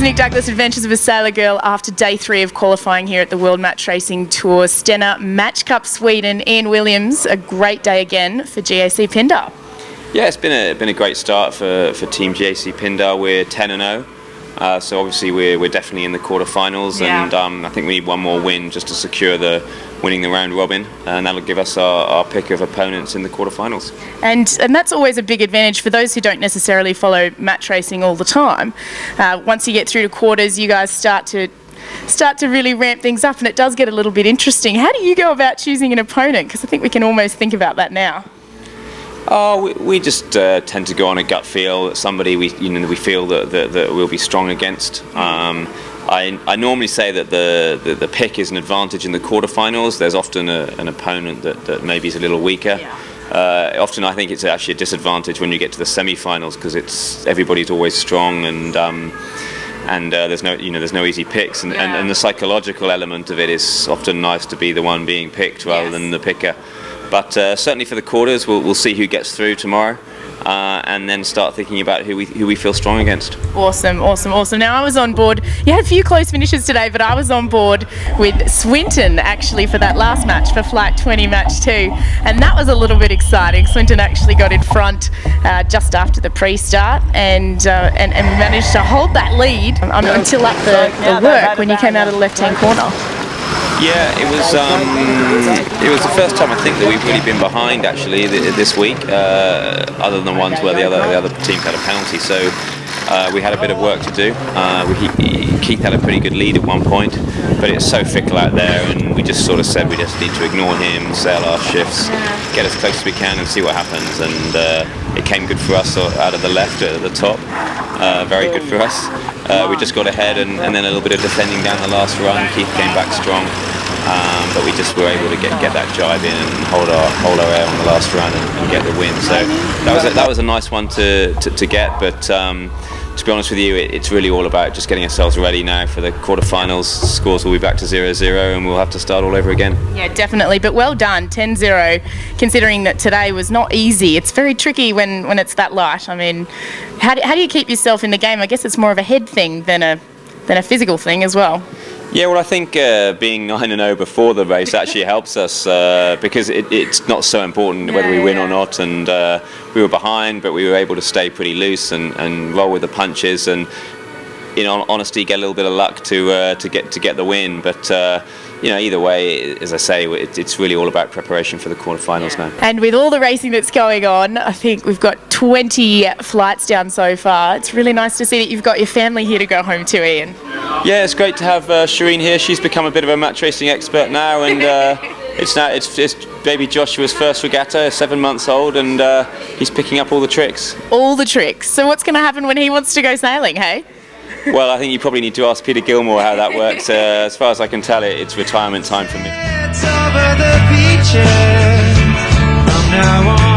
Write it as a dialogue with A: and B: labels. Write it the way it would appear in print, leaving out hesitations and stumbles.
A: is Nick Douglas, Adventures of a Sailor Girl, after day 3 of qualifying here at the World Match Racing Tour. Stena Match Cup Sweden. Ian Williams, a great day again for GAC Pindar.
B: Yeah, it's been a great start for Team GAC Pindar. We're 10-0. So obviously we're definitely in the quarterfinals, and I think we need one more win just to secure winning the round robin, and that'll give us our pick of opponents in the quarterfinals.
A: And that's always a big advantage for those who don't necessarily follow match racing all the time. Once you get through to quarters, you guys start to really ramp things up, and it does get a little bit interesting. How do you go about choosing an opponent? Because I think we can almost think about that now.
B: Oh, we just tend to go on a gut feel. Somebody we feel that we'll be strong against. I normally say that the pick is an advantage in the quarterfinals. There's often an opponent that maybe is a little weaker. Often I think it's actually a disadvantage when you get to the semi-finals, because everybody's always strong, and there's no easy picks, and the psychological element of it is often nice to be the one being picked rather than the picker. But certainly for the quarters, we'll see who gets through tomorrow, and then start thinking about who we feel strong against.
A: Awesome. Now, I was on board. You had a few close finishes today, but I was on board with Swinton actually for that last match, for Flight 20 Match 2, and that was a little bit exciting. Swinton actually got in front just after the pre-start, and managed to hold that lead until up the work when you came out of the left-hand corner.
B: Yeah, it was the first time I think that we've really been behind actually this week, other than ones where the other teams had a penalty. So we had a bit of work to do. Keith had a pretty good lead at one point, but it's so fickle out there, and we just sort of said we just need to ignore him, sail our shifts, get as close as we can, and see what happens. And it came good for us out of the left at the top. Very good for us. We just got ahead, and then a little bit of defending down the last run. Keith came back strong, but we just were able to get that jibe in and hold our air on the last run and get the win. So that was a nice one to get. But to be honest with you, it's really all about just getting ourselves ready now for the quarterfinals. Scores will be back to 0-0, and we'll have to start all over again.
A: Yeah, definitely. But well done, 10-0, considering that today was not easy. It's very tricky when it's that light. I mean, how do you keep yourself in the game? I guess it's more of a head thing than a physical thing as well.
B: Yeah, well, I think being 9-0 before the race actually helps us, because it's not so important whether we win or not, and we were behind, but we were able to stay pretty loose and roll with the punches, and in honesty get a little bit of luck to get the win. But either way, as I say, it's really all about preparation for the quarterfinals now.
A: And with all the racing that's going on, I think we've got 20 flights down so far. It's really nice to see that you've got your family here to go home to, Ian.
B: Yeah, it's great to have Shireen here. She's become a bit of a match racing expert now, and it's baby Joshua's first regatta, 7 months old, and he's picking up all the tricks. All the tricks.
A: So what's going to happen when he wants to go sailing, hey?
B: Well, I think you probably need to ask Peter Gilmore how that works. As far as I can tell, it's retirement time for me. It's over the beaches from now on.